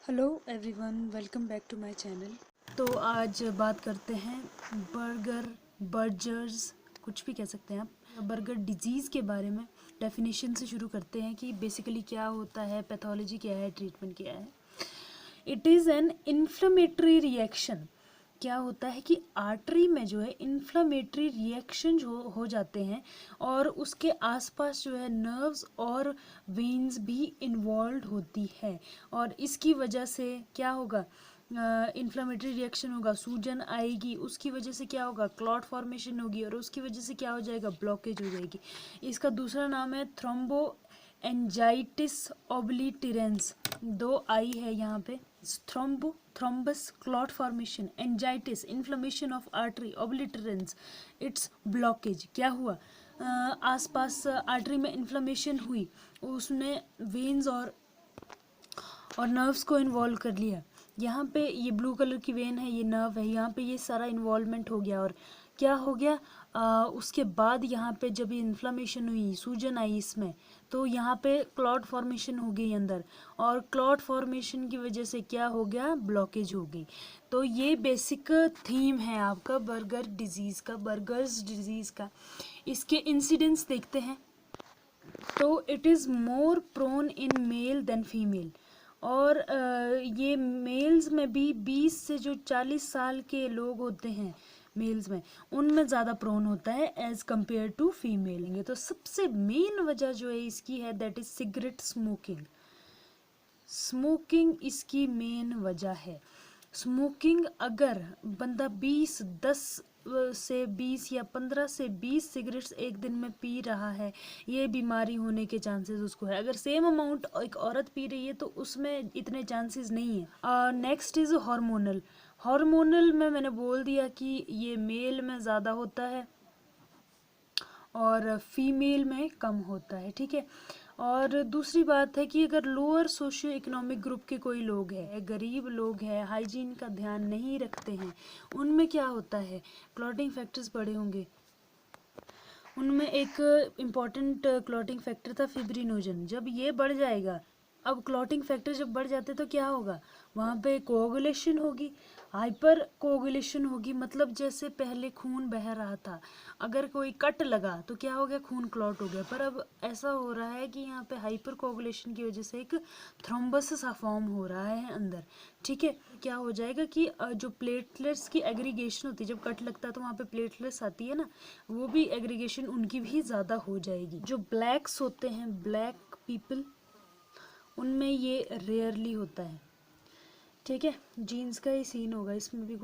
Hello everyone, welcome back to my channel. तो आज बात करते हैं बर्गर्स कुछ भी कह सकते हैं आप, बर्गर डिजीज़ के बारे में। डेफिनेशन से शुरू करते हैं कि बेसिकली क्या होता है, पैथोलॉजी क्या है, ट्रीटमेंट क्या है। It is an inflammatory reaction. क्या होता है कि आर्टरी में जो है इन्फ्लामेटरी रिएक्शन हो जाते हैं और उसके आसपास जो है नर्व्स और वेन्स भी इन्वॉल्व होती है और इसकी वजह से क्या होगा, इन्फ्लामेटरी रिएक्शन होगा, सूजन आएगी, उसकी वजह से क्या होगा, क्लॉट फॉर्मेशन होगी और उसकी वजह से क्या हो जाएगा, ब्लॉकेज हो जाएगी। इसका दूसरा नाम है थ्रोम्बो एंजाइटिस ओब्लिटरेंस। दो आई है यहाँ पे। Thrombus clot formation, angiitis inflammation of artery, obliterans it's blockage. क्या हुआ, आसपास आर्टरी में इन्फ्लेमेशन हुई, उसने वेन्स और नर्व्स को इन्वॉल्व कर लिया। यहाँ पे ये ब्लू कलर की वेन है, ये नर्व है, यहाँ पे ये सारा इन्वॉल्वमेंट हो गया और क्या हो गया, उसके बाद यहाँ पे जब ये इन्फ्लामेशन हुई, सूजन आई इसमें, तो यहाँ पे क्लॉट फॉर्मेशन हो गई अंदर और क्लॉट फॉर्मेशन की वजह से क्या हो गया, ब्लॉकेज हो गई। तो ये बेसिक थीम है आपका बर्गर्स डिजीज़ का। इसके इंसिडेंस देखते हैं। तो it is more prone in male than female और ये मेल्स में भी 20 से जो 40 साल के लोग होते हैं मेल्स में, उनमें ज़्यादा प्रोन होता है एज़ कम्पेयर टू फीमेल। तो सबसे मेन वजह जो है इसकी है दैट इज़ सिगरेट स्मोकिंग इसकी मेन वजह है। स्मोकिंग अगर बंदा 10 से 20 या 15 से 20 सिगरेट्स एक दिन में पी रहा है, ये बीमारी होने के चांसेस उसको है। अगर सेम अमाउंट एक औरत पी रही है तो उसमें इतने चांसेस नहीं है। नेक्स्ट इज़ हार्मोनल में मैंने बोल दिया कि ये मेल में ज़्यादा होता है और फीमेल में कम होता है, ठीक है। और दूसरी बात है कि अगर लोअर सोशियो इकोनॉमिक ग्रुप के कोई लोग हैं, गरीब लोग हैं, हाइजीन का ध्यान नहीं रखते हैं, उनमें क्या होता है, क्लॉटिंग फैक्टर्स बड़े होंगे। उनमें एक इम्पॉर्टेंट क्लॉटिंग फैक्टर था फिब्रिनोजन। जब ये बढ़ जाएगा, अब क्लॉटिंग फैक्टर जब बढ़ जाते तो क्या होगा, वहाँ पे कोगुलेशन होगी, हाइपर कोगुलेशन होगी। मतलब जैसे पहले खून बह रहा था, अगर कोई कट लगा तो क्या हो गया, खून क्लॉट हो गया। पर अब ऐसा हो रहा है कि यहाँ पे हाइपर कोगुलेशन की वजह से एक थ्रोम्बस सा फॉर्म हो रहा है अंदर, ठीक है। क्या हो जाएगा कि जो प्लेटलेट्स की एग्रीगेशन होती है, जब कट लगता है तो वहाँ पे प्लेटलेट्स आती है ना, वो भी एग्रीगेशन उनकी भी ज़्यादा हो जाएगी। जो ब्लैक्स होते हैं, ब्लैक पीपल, उनमें ये रेयरली होता है, ठीक है। जीन्स का ही सीन होगा इसमें भी।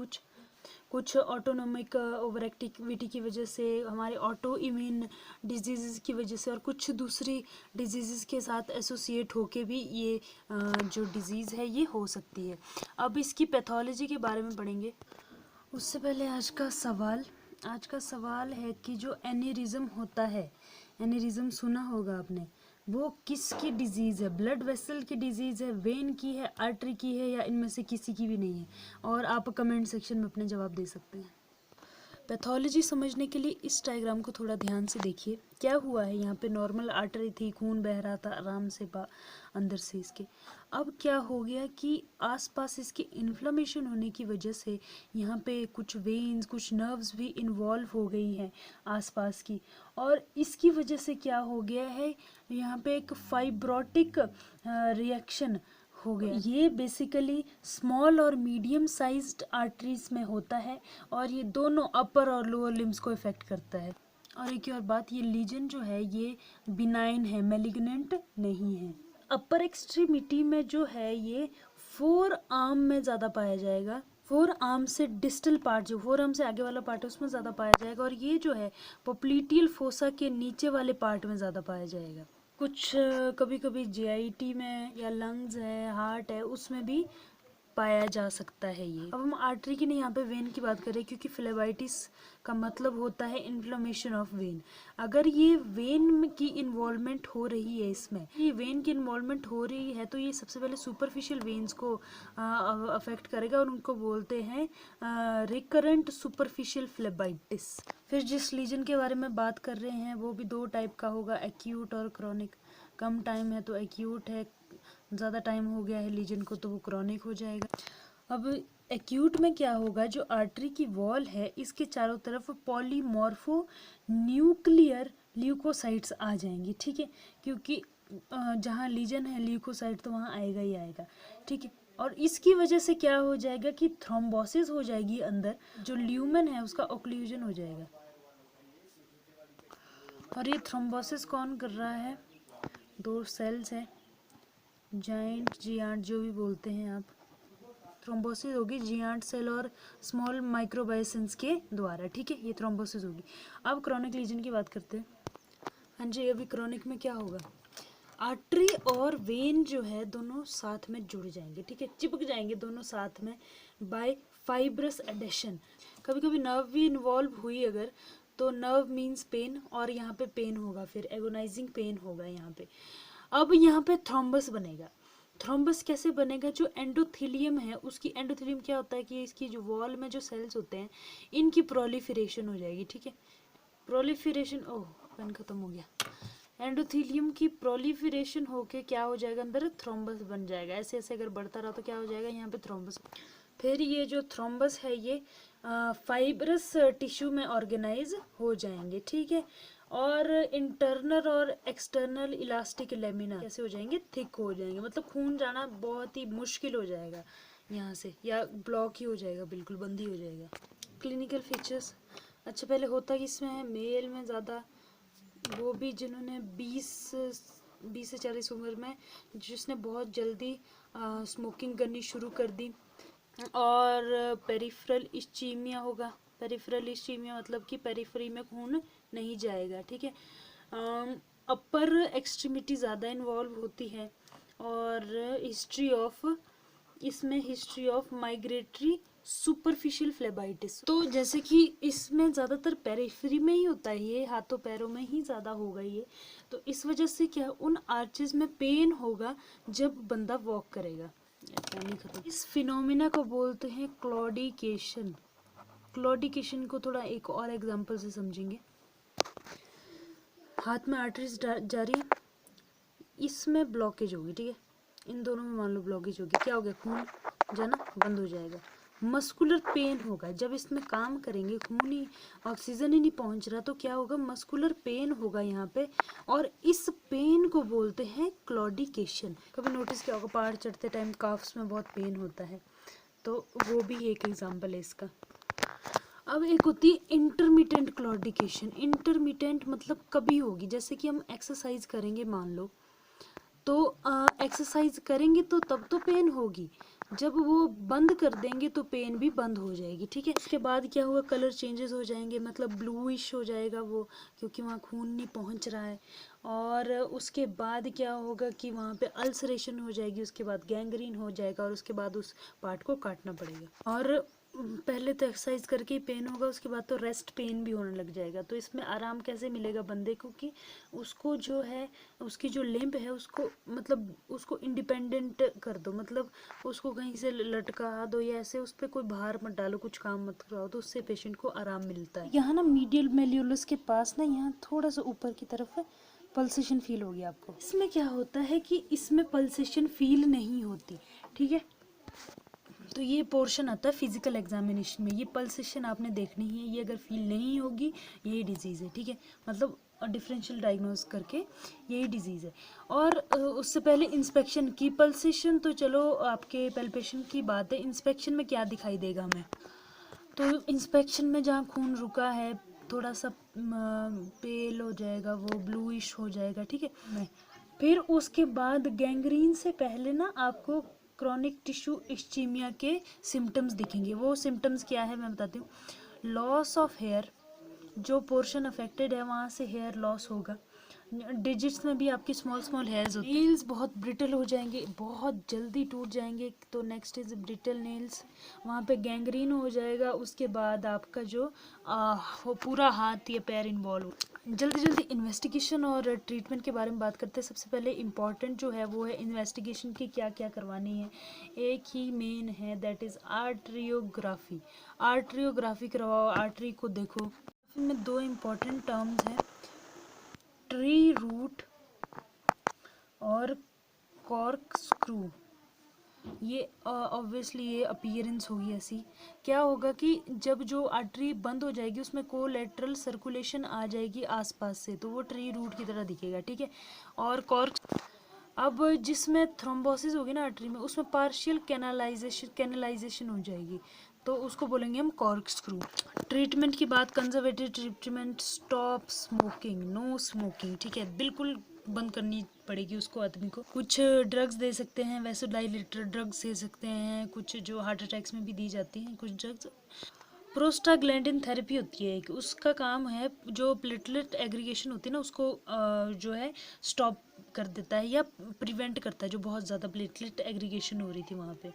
कुछ ऑटोनोमिक ओवर एक्टिविटी की वजह से, हमारे ऑटो इम्यून डिजीज़ की वजह से और कुछ दूसरी डिजीज़ के साथ एसोसिएट होके भी ये जो डिज़ीज़ है ये हो सकती है। अब इसकी पैथोलॉजी के बारे में पढ़ेंगे। उससे पहले आज का सवाल है कि जो एनेरिज्म होता है, एनेरिज्म सुना होगा आपने, वो किसकी डिजीज़ है, ब्लड वेसल की डिजीज़ है, वेन की है, आर्टरी की है, या इनमें से किसी की भी नहीं है। और आप कमेंट सेक्शन में अपने जवाब दे सकते हैं। पैथोलॉजी समझने के लिए इस डायग्राम को थोड़ा ध्यान से देखिए। क्या हुआ है, यहाँ पे नॉर्मल आर्टरी थी, खून बह रहा था आराम से अंदर से इसके। अब क्या हो गया कि आसपास इसके इन्फ्लेमेशन होने की वजह से यहाँ पे कुछ वेन्स, कुछ नर्व्स भी इन्वॉल्व हो गई हैं आसपास की, और इसकी वजह से क्या हो गया है, यहाँ पे एक फाइब्रोटिक रिएक्शन हो गया। ये बेसिकली स्मॉल और मीडियम साइज्ड आर्टरीज में होता है और ये दोनों अपर और लोअर लिम्स को इफेक्ट करता है। और एक और बात, ये लीजन जो है ये बिनाइन है, मैलिग्नेंट नहीं है। अपर एक्सट्रीमिटी में जो है ये फोर आर्म में ज़्यादा पाया जाएगा। फोर आर्म से डिस्टल पार्ट, जो फोर आर्म से आगे वाला पार्ट है उसमें ज़्यादा पाया जाएगा, और ये जो है पोप्लीटियल फोसा के नीचे वाले पार्ट में ज़्यादा पाया जाएगा। कुछ कभी कभी जीआईटी में या लंग्स है, हार्ट है, उसमें भी पाया जा सकता है ये। अब हम आर्टरी की नहीं, यहाँ पे वेन की बात करें, क्योंकि फ्लेबाइटिस का मतलब होता है इन्फ्लेमेशन ऑफ वेन। अगर ये वेन की इन्वॉल्वमेंट हो रही है, इसमें ये वेन की इन्वॉल्वमेंट हो रही है, तो ये सबसे पहले सुपरफिशियल वेन्स को अफेक्ट करेगा और उनको बोलते हैं रिकरेंट सुपरफिशियल फ्लेबाइटिस। फिर जिस लीजन के बारे में बात कर रहे हैं वो भी दो टाइप का होगा, एक्यूट और क्रॉनिक। कम टाइम है तो एक्यूट है, ज़्यादा टाइम हो गया है लीजन को तो वो क्रॉनिक हो जाएगा। अब एक्यूट में क्या होगा, जो आर्टरी की वॉल है इसके चारों तरफ पॉलीमॉर्फो न्यूक्लियर ल्यूकोसाइट्स आ जाएंगी, ठीक है, क्योंकि जहाँ लीजन है ल्यूकोसाइट तो वहाँ आएगा ही आएगा, ठीक है। और इसकी वजह से क्या हो जाएगा कि थ्रोम्बोसिस हो जाएगी, अंदर जो ल्यूमेन है उसका ओक्लूजन हो जाएगा। और ये थ्रोम्बोसिस कौन कर रहा है, दो सेल्स है, जाइंट जियांट जो भी बोलते हैं आप, थ्रोम्बोसिस होगी जियांट सेल और स्मॉल माइक्रोबायसेंस के द्वारा, ठीक है, ये थ्रोम्बोसिस होगी। अब क्रॉनिक लीजन की बात करते हैं। हाँ जी, अभी क्रॉनिक में क्या होगा, आर्टरी और वेन जो है दोनों साथ में जुड़ जाएंगे, ठीक है, चिपक जाएंगे दोनों साथ में बाय फाइब्रस एडेशन। कभी कभी नर्व भी इन्वॉल्व हुई अगर, तो नर्व मीन्स पेन, और यहाँ पे पेन होगा, फिर एगोनाइजिंग पेन होगा यहाँ पे। अब यहाँ पे थ्रोम्बस बनेगा। थ्रोम्बस कैसे बनेगा, जो एंडोथेलियम है उसकी, एंडोथेलियम क्या होता है कि इसकी जो वॉल में जो सेल्स होते हैं इनकी प्रोलिफरेशन हो जाएगी, ठीक है, प्रोलिफरेशन, ओह पेन खत्म हो गया। एंडोथेलियम की प्रोलिफरेशन होके क्या हो जाएगा, अंदर थ्रोम्बस बन जाएगा। ऐसे ऐसे अगर बढ़ता रहा तो क्या हो जाएगा, यहाँ पे थ्रोम्बस। फिर ये जो थ्रोम्बस है ये फाइब्रस टिश्यू में ऑर्गेनाइज हो जाएंगे, ठीक है, और इंटरनल और एक्सटर्नल इलास्टिक लेमिना कैसे हो जाएंगे, थिक हो जाएंगे, मतलब खून जाना बहुत ही मुश्किल हो जाएगा यहाँ से, या ब्लॉक ही हो जाएगा, बिल्कुल बंद ही हो जाएगा। क्लिनिकल फीचर्स, अच्छा पहले होता कि इसमें है मेल में ज़्यादा, वो भी जिन्होंने 20 से 40 उम्र में, जिसने बहुत जल्दी स्मोकिंग करनी शुरू कर दी, और पेरिफेरल इस्चीमिया होगा। पेरिफेरल इस्चीमिया मतलब कि पेरिफेरी में खून नहीं जाएगा, ठीक है। अपर एक्सट्रीमिटी ज़्यादा इन्वॉल्व होती है, और हिस्ट्री ऑफ, इसमें history of migratory superficial phlebitis. तो जैसे कि इसमें ज़्यादातर पेरिफेरी में ही होता है, ये हाथों पैरों में ही ज़्यादा होगा ये, तो इस वजह से क्या उन आर्चेस में पेन होगा जब बंदा वॉक करेगा। इस फिनोमिना को बोलते हैं क्लॉडिकेशन। क्लॉडिकेशन को थोड़ा एक और एग्जांपल से समझेंगे। हाथ में आर्टरीज जा रही है, इसमें ब्लॉकेज होगी, ठीक है, इन दोनों में मान लो ब्लॉकेज होगी, क्या हो गया, खून जाना बंद हो जाएगा। मस्कुलर पेन होगा, जब इसमें काम करेंगे खून ही, ऑक्सीजन ही नहीं पहुंच रहा, तो क्या होगा, मस्कुलर पेन होगा यहाँ पे, और इस पेन को बोलते हैं क्लॉडिकेशन। कभी नोटिस किया होगा पहाड़ चढ़ते टाइम काफ्स में बहुत पेन होता है, तो वो भी एक एग्जाम्पल है इसका। अब एक होती है इंटरमिटेंट क्लॉडिकेशन। इंटरमिटेंट मतलब कभी होगी, जैसे कि हम एक्सरसाइज करेंगे मान लो, तो एक्सरसाइज करेंगे तो तब तो पेन होगी, जब वो बंद कर देंगे तो पेन भी बंद हो जाएगी, ठीक है। उसके बाद क्या होगा, कलर चेंजेस हो जाएंगे, मतलब ब्लूइश हो जाएगा वो, क्योंकि वहाँ खून नहीं पहुँच रहा है। और उसके बाद क्या होगा कि वहाँ पे अल्सरेशन हो जाएगी, उसके बाद गैंग्रीन हो जाएगा, और उसके बाद उस पार्ट को काटना पड़ेगा। और पहले तो एक्सरसाइज करके ही पेन होगा, उसके बाद तो रेस्ट पेन भी होने लग जाएगा। तो इसमें आराम कैसे मिलेगा बंदे को, कि उसको जो है, उसकी जो लिम्ब है उसको, मतलब उसको इंडिपेंडेंट कर दो, मतलब उसको कहीं से लटका दो, या ऐसे उस पर कोई भार मत डालो, कुछ काम मत कराओ, तो उससे पेशेंट को आराम मिलता है। यहाँ ना मीडियल मेल्यूलस के पास ना, यहाँ थोड़ा सा ऊपर की तरफ है, पल्सेशन फील होगी आपको। इसमें क्या होता है कि इसमें पल्सेशन फील नहीं होती, ठीक है, तो ये पोर्शन आता है फिजिकल एग्जामिनेशन में, ये पल्सेशन आपने देखनी है, ये अगर फील नहीं होगी यही डिजीज़ है, ठीक है, मतलब डिफरेंशियल डायग्नोज करके यही डिजीज़ है। और उससे पहले इंस्पेक्शन की, पल्सेशन तो चलो आपके पैल्पेशन की बात है, इंस्पेक्शन में क्या दिखाई देगा हमें, तो इंस्पेक्शन में जहाँ खून रुका है थोड़ा सा पेल हो जाएगा, वो ब्लूइश हो जाएगा, ठीक है। फिर उसके बाद गैंग्रीन से पहले ना आपको क्रॉनिक टिश्यू इस्चीमिया के सिम्टम्स दिखेंगे। वो सिम्टम्स क्या है मैं बताती हूँ। लॉस ऑफ हेयर, जो पोर्शन अफेक्टेड है वहाँ से हेयर लॉस होगा। डिजिट्स में भी आपकी स्मॉल स्मॉल हेयर्स होती हैं। नेल्स बहुत ब्रिटल हो जाएंगे, बहुत जल्दी टूट जाएंगे, तो नेक्स्ट इज ब्रिटल नेल्स, वहाँ पे गैंग्रीन हो जाएगा। उसके बाद आपका जो वो पूरा हाथ या पैर इन्वॉल्व। जल्दी जल्दी इन्वेस्टिगेशन और ट्रीटमेंट के बारे में बात करते हैं। सबसे पहले इम्पॉर्टेंट जो है वो है इन्वेस्टिगेशन की क्या क्या करवानी है। एक ही मेन है, दैट इज़ आर्ट्रियोग्राफी। आर्ट्रियोग्राफी करवाओ, आर्टरी को देखो। में दो इम्पॉर्टेंट टर्म्स हैं, ट्री रूट और कॉर्क स्क्रू, ये ऑब्वियसली ये अपीयरेंस होगी ऐसी। क्या होगा कि जब जो आर्टरी बंद हो जाएगी उसमें कोलैटरल सर्कुलेशन आ जाएगी आसपास से, तो वो ट्री रूट की तरह दिखेगा, ठीक है। और कॉर्क, अब जिसमें थ्रोम्बोसिस होगी ना आर्टरी में, उसमें पार्शियल कैनालाइजेशन हो जाएगी, तो उसको बोलेंगे हम कॉर्क स्क्रू। ट्रीटमेंट की बात, conservative treatment, stop smoking, no smoking, ठीक है, बिल्कुल बंद करनी पड़ेगी उसको आदमी को। कुछ ड्रग्स दे सकते हैं, वैसोडाइलेटर ड्रग्स दे सकते हैं, कुछ जो हार्ट अटैक्स में भी दी जाती हैं कुछ ड्रग्स। प्रोस्टाग्लैंडिन थेरेपी होती है एक, उसका काम है जो प्लेटलेट एग्रीगेशन होती है ना उसको जो है स्टॉप कर देता है या प्रिवेंट करता है, जो बहुत ज़्यादा प्लेटलेट एग्रीगेशन हो रही थी वहाँ पे।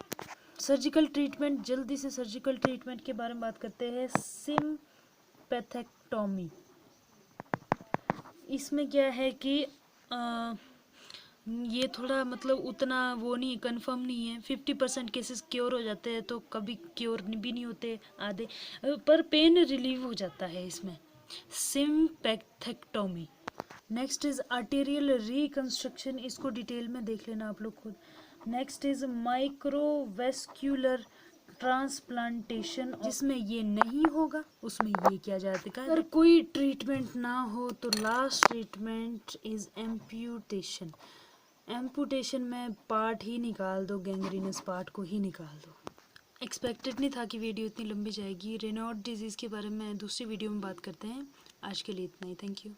सर्जिकल ट्रीटमेंट, जल्दी से सर्जिकल ट्रीटमेंट के बारे में बात करते हैं। सिम्पैथेक्टोमी, इसमें क्या है कि ये थोड़ा मतलब उतना वो नहीं, कंफर्म नहीं है। 50% केसेस क्योर हो जाते हैं, तो कभी क्योर भी नहीं होते आधे, पर पेन रिलीव हो जाता है इसमें, sympathectomy. Next is arterial reconstruction, इसको डिटेल में देख लेना आप लोग खुद। नेक्स्ट इज माइक्रोवेस्क्यूलर ट्रांसप्लांटेशन, जिसमें ये नहीं होगा उसमें ये किया जाता है। अगर कोई ट्रीटमेंट ना हो तो last treatment is amputation. Amputation में पार्ट ही निकाल दो, गैंग्रीनस पार्ट को ही निकाल दो। एक्सपेक्टेड नहीं था कि वीडियो इतनी लंबी जाएगी। रेनॉल्ड डिजीज़ के बारे में दूसरी वीडियो में बात करते हैं। आज के लिए इतना ही, थैंक यू।